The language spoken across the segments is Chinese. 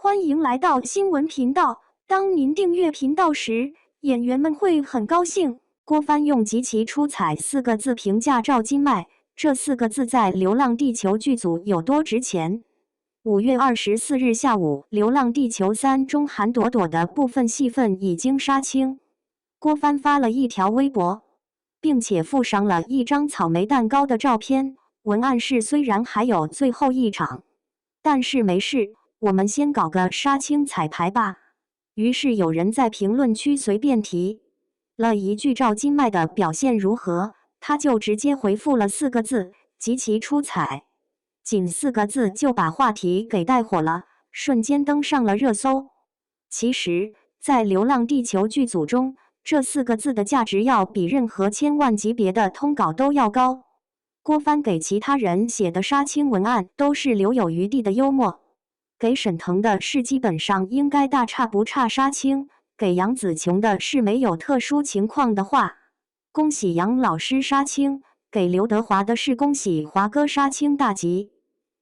欢迎来到新闻频道。当您订阅频道时，演员们会很高兴。郭帆用极其出彩4个字评价赵今麦，这4个字在《流浪地球》剧组有多值钱？5月24日下午，《流浪地球3》中韩朵朵的部分戏份已经杀青。郭帆发了一条微博，并且附上了一张草莓蛋糕的照片，文案是：虽然还有最后一场，但是没事，我们先搞个杀青彩排吧。于是有人在评论区随便提了一句赵今麦的表现如何，他就直接回复了4个字：极其出彩。仅4个字就把话题给带火了，瞬间登上了热搜。其实，在《流浪地球》剧组中，这4个字的价值要比任何千万级别的通稿都要高。郭帆给其他人写的杀青文案都是留有余地的幽默，给沈腾的是基本上应该大差不差杀青，给杨紫琼的是没有特殊情况的话，恭喜杨老师杀青，给刘德华的是恭喜华哥杀青大吉。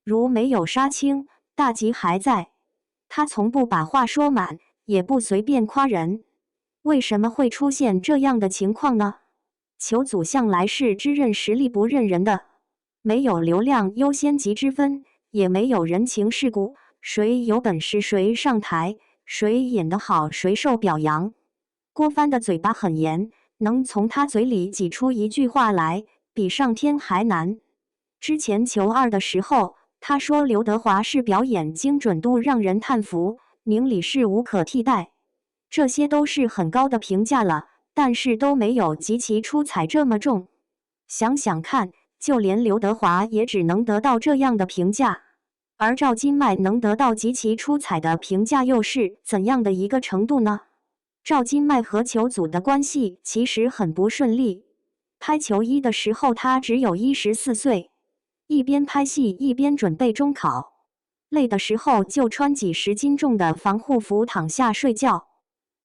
如没有杀青，大吉还在。他从不把话说满，也不随便夸人。为什么会出现这样的情况呢？球组向来是只认实力不认人的，没有流量优先级之分，也没有人情世故，谁有本事谁上台，谁演得好谁受表扬。郭帆的嘴巴很严，能从他嘴里挤出一句话来，比上天还难。之前球2的时候，他说刘德华是表演精准度让人叹服，宁理是无可替代，这些都是很高的评价了，但是都没有极其出彩这么重。想想看，就连刘德华也只能得到这样的评价，而赵今麦能得到极其出彩的评价又是怎样的一个程度呢？赵今麦和球组的关系其实很不顺利。拍球1的时候他只有14岁，一边拍戏一边准备中考，累的时候就穿几10斤重的防护服躺下睡觉。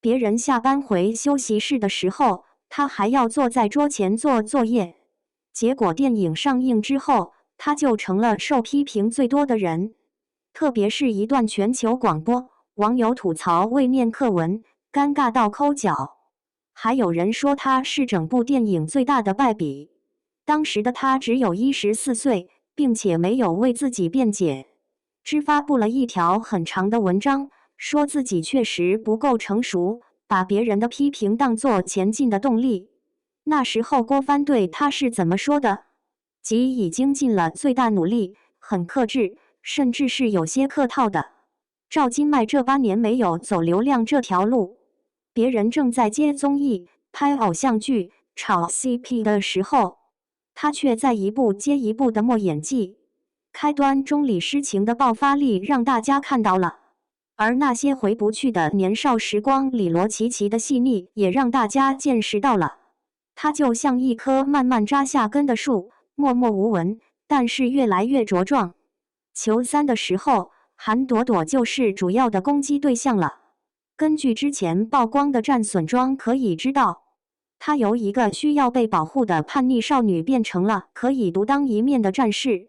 别人下班回休息室的时候，他还要坐在桌前做作业。结果电影上映之后，他就成了受批评最多的人。特别是一段全球广播，网友吐槽未念课文，尴尬到抠脚。还有人说他是整部电影最大的败笔。当时的他只有14岁，并且没有为自己辩解，只发布了一条很长的文章，说自己确实不够成熟，把别人的批评当作前进的动力。那时候郭帆对他是怎么说的？即已经尽了最大努力，很克制，甚至是有些客套的。赵今麦这8年没有走流量这条路，别人正在接综艺、拍偶像剧、炒 CP 的时候，他却在一部接一部的磨演技。开端中李诗情的爆发力让大家看到了，而那些回不去的年少时光里罗琦琦的细腻也让大家见识到了。他就像一棵慢慢扎下根的树，默默无闻，但是越来越茁壮。球3的时候，韩朵朵就是主要的攻击对象了。根据之前曝光的战损妆可以知道，她由一个需要被保护的叛逆少女变成了可以独当一面的战士。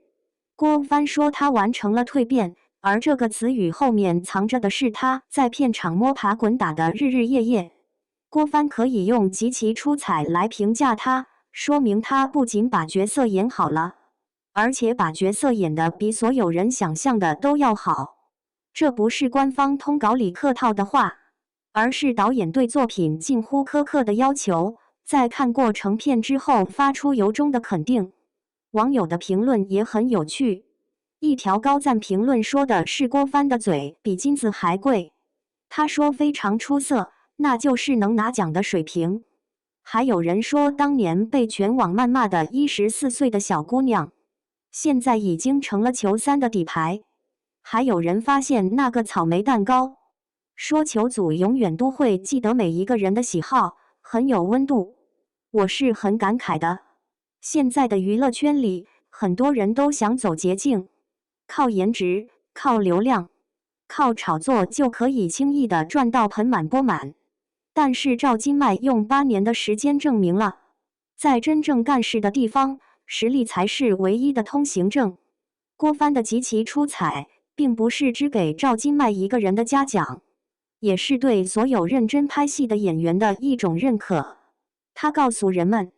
郭帆说她完成了蜕变，而这个词语后面藏着的是她在片场摸爬滚打的日日夜夜。郭帆可以用极其出彩来评价她，说明她不仅把角色演好了，而且把角色演得比所有人想象的都要好。这不是官方通稿里客套的话，而是导演对作品近乎苛刻的要求，在看过成片之后发出由衷的肯定。网友的评论也很有趣，一条高赞评论说的是郭帆的嘴比金子还贵，他说非常出色，那就是能拿奖的水平。还有人说当年被全网谩骂的14岁的小姑娘，现在已经成了球3的底牌。还有人发现那个草莓蛋糕，说球组永远都会记得每一个人的喜好，很有温度。我是很感慨的。现在的娱乐圈里，很多人都想走捷径，靠颜值、靠流量、靠炒作就可以轻易的赚到盆满钵满。但是赵今麦用8年的时间证明了，在真正干事的地方，实力才是唯一的通行证。郭帆的极其出彩，并不是只给赵今麦一个人的嘉奖，也是对所有认真拍戏的演员的一种认可。他告诉人们，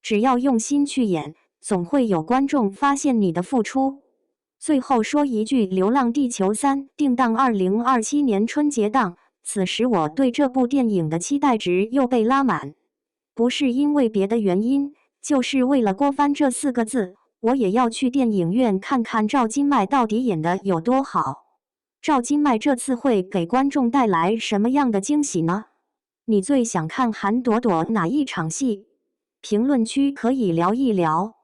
只要用心去演，总会有观众发现你的付出。最后说一句，《流浪地球3》定档2027年春节档，此时我对这部电影的期待值又被拉满，不是因为别的原因，就是为了郭帆这4个字，我也要去电影院看看赵今麦到底演得有多好。赵今麦这次会给观众带来什么样的惊喜呢？你最想看韩朵朵哪一场戏？评论区可以聊一聊。